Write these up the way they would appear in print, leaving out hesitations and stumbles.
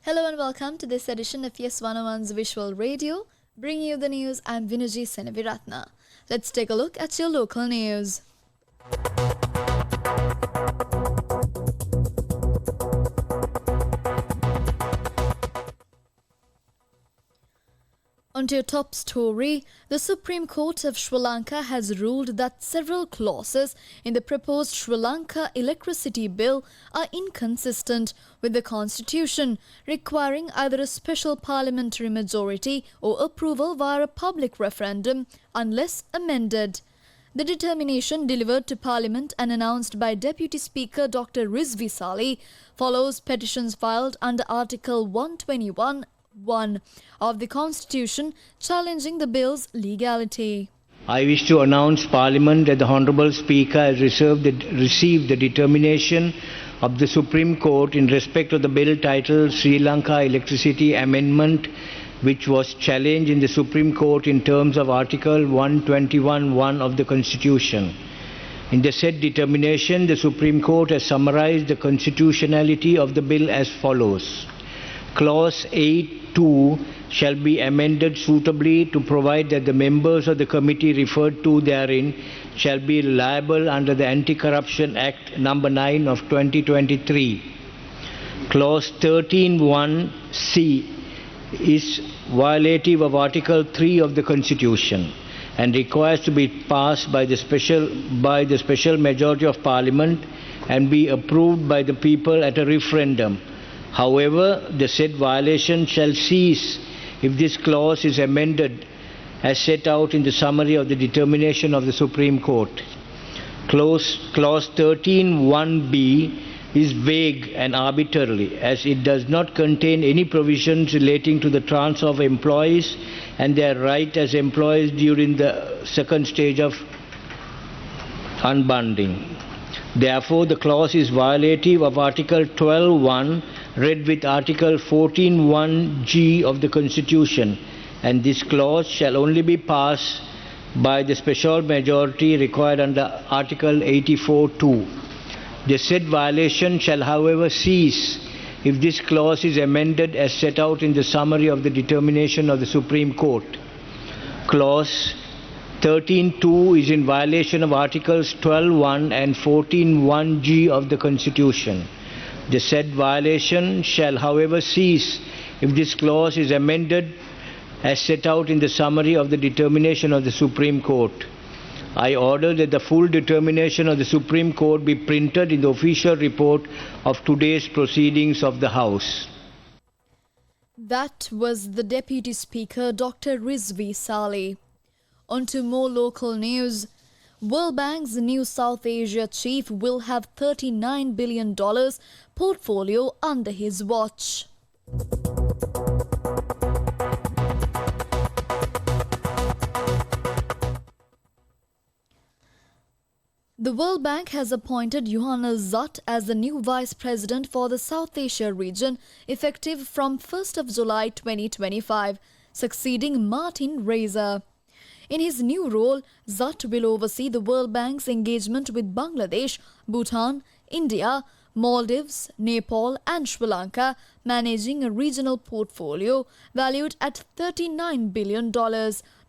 Hello and welcome to this edition of YES101's Visual Radio. Bringing you the news, I'm Vinuji Senaviratna. Let's take a look at your local news. On to your top story, the Supreme Court of Sri Lanka has ruled that several clauses in the proposed Sri Lanka electricity bill are inconsistent with the constitution, requiring either a special parliamentary majority or approval via a public referendum unless amended. The determination delivered to Parliament and announced by Deputy Speaker Dr. Rizvi Sali follows petitions filed under Article 121 of the Constitution challenging the bill's legality. I wish to announce Parliament that the Honourable Speaker has received the determination of the Supreme Court in respect of the bill titled Sri Lanka Electricity Amendment, which was challenged in the Supreme Court in terms of Article 121 of the Constitution. In the said determination, the Supreme Court has summarised the constitutionality of the bill as follows. Clause 8.2 shall be amended suitably to provide that the members of the committee referred to therein shall be liable under the Anti-Corruption Act No. 9 of 2023. Clause 13.1c is violative of Article 3 of the Constitution and requires to be passed by the special majority of Parliament and be approved by the people at a referendum. However, the said violation shall cease if this clause is amended as set out in the summary of the determination of the Supreme Court. Clause 13.1b is vague and arbitrary as it does not contain any provisions relating to the transfer of employees and their right as employees during the second stage of unbundling. Therefore, the clause is violative of Article 12.1 read with Article 14.1g of the Constitution, and this clause shall only be passed by the special majority required under Article 84.2. The said violation shall, however, cease if this clause is amended as set out in the summary of the determination of the Supreme Court. Clause 13.2 is in violation of Articles 12.1 and 14.1g of the Constitution. The said violation shall, however, cease if this clause is amended as set out in the summary of the determination of the Supreme Court. I order that the full determination of the Supreme Court be printed in the official report of today's proceedings of the House. That was the Deputy Speaker Dr. Rizvi Sali. On to more local news. World Bank's new South Asia chief will have $39 billion portfolio under his watch. The World Bank has appointed Johannes Zutt as the new Vice President for the South Asia region effective from 1st of July 2025, succeeding Martin Reza. In his new role, Zutt will oversee the World Bank's engagement with Bangladesh, Bhutan, India, Maldives, Nepal and Sri Lanka, managing a regional portfolio valued at $39 billion,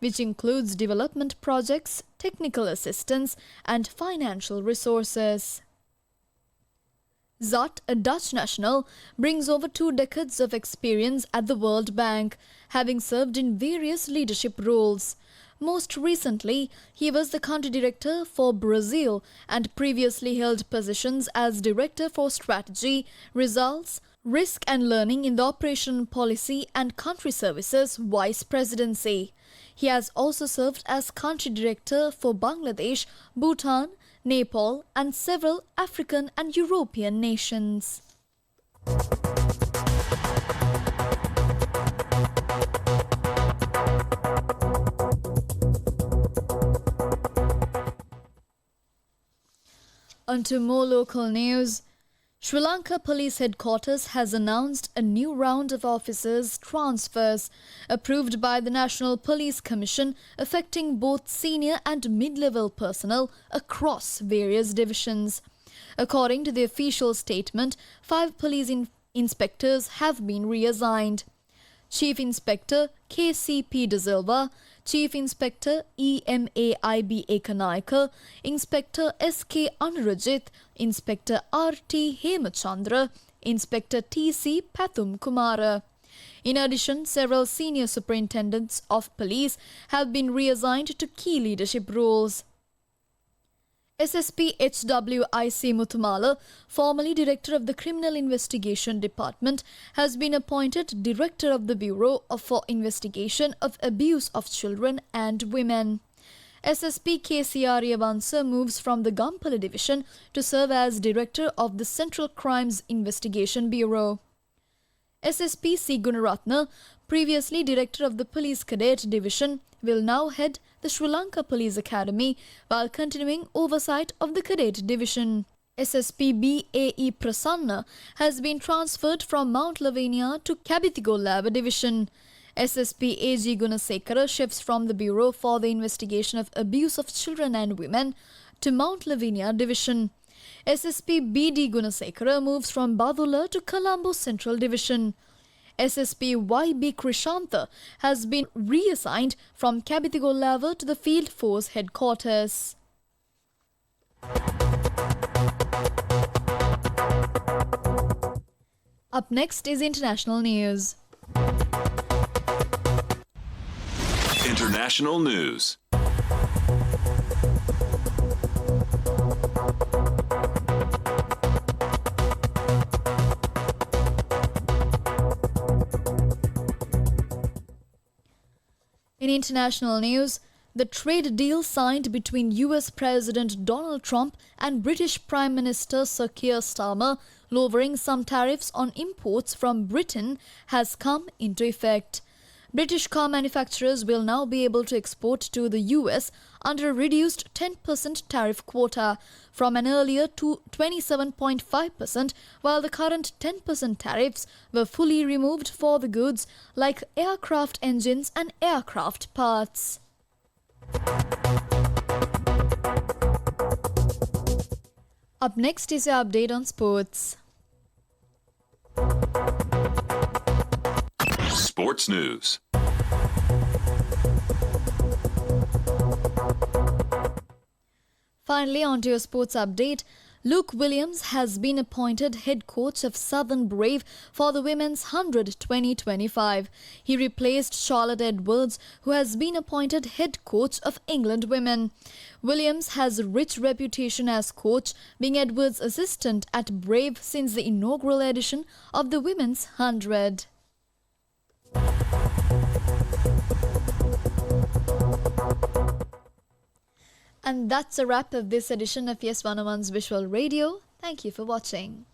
which includes development projects, technical assistance and financial resources. Zutt, a Dutch national, brings over 2 decades of experience at the World Bank, having served in various leadership roles. Most recently, he was the country director for Brazil and previously held positions as Director for Strategy, Results, Risk and Learning in the Operation Policy and Country Services Vice Presidency. He has also served as Country Director for Bangladesh, Bhutan, Nepal and several African and European nations. On to more local news. Sri Lanka Police Headquarters has announced a new round of officers' transfers approved by the National Police Commission affecting both senior and mid-level personnel across various divisions. According to the official statement, 5 police inspectors have been reassigned. Chief Inspector KCP De Silva, Chief Inspector EMAIB Ekanaika, Inspector SK Anurajit, Inspector RT Hemachandra, Inspector TC Pathum Kumara. In addition, several senior superintendents of police have been reassigned to key leadership roles. SSP HWIC Muthumala, formerly Director of the Criminal Investigation Department, has been appointed Director of the Bureau for Investigation of Abuse of Children and Women. SSP KCR Yavansa moves from the Gampala Division to serve as Director of the Central Crimes Investigation Bureau. SSP C. Gunaratna, previously Director of the Police Cadet Division, will now head the Sri Lanka Police Academy while continuing oversight of the Cadet Division. SSP B.A.E. Prasanna has been transferred from Mount Lavinia to Kabithigolava Division. SSP A.G. Gunasekara shifts from the Bureau for the Investigation of Abuse of Children and Women to Mount Lavinia Division. SSP B.D. Gunasekara moves from Badula to Colombo Central Division. SSP Y.B. Krishantha has been reassigned from Kabithigolava to the Field Force Headquarters. Up next is international news. International news. In international news, the trade deal signed between US President Donald Trump and British Prime Minister Sir Keir Starmer, lowering some tariffs on imports from Britain, has come into effect. British car manufacturers will now be able to export to the US under a reduced 10% tariff quota from an earlier 27.5%, while the current 10% tariffs were fully removed for the goods like aircraft engines and aircraft parts. Up next is your update on sports. Sports news. Finally, on to your sports update. Luke Williams has been appointed head coach of Southern Brave for the Women's 100 2025. He replaced Charlotte Edwards, who has been appointed head coach of England Women. Williams has a rich reputation as coach, being Edwards' assistant at Brave since the inaugural edition of the Women's 100. And that's a wrap of this edition of YES101's Visual Radio. Thank you for watching.